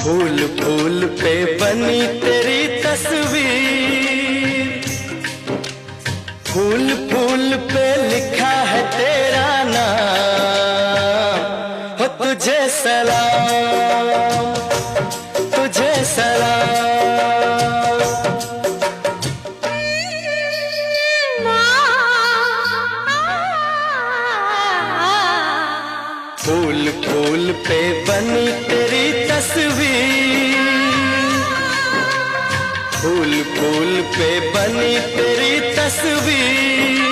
फूल फूल पे बनी तेरी तस्वीर, फूल फूल पे लिखा है तेरा नाम। हो तुझे सलाम, तुझे सलाम। फूल फूल पे बनी तेरी तस्वीर, फूल फूल पे बनी तेरी तस्वीर।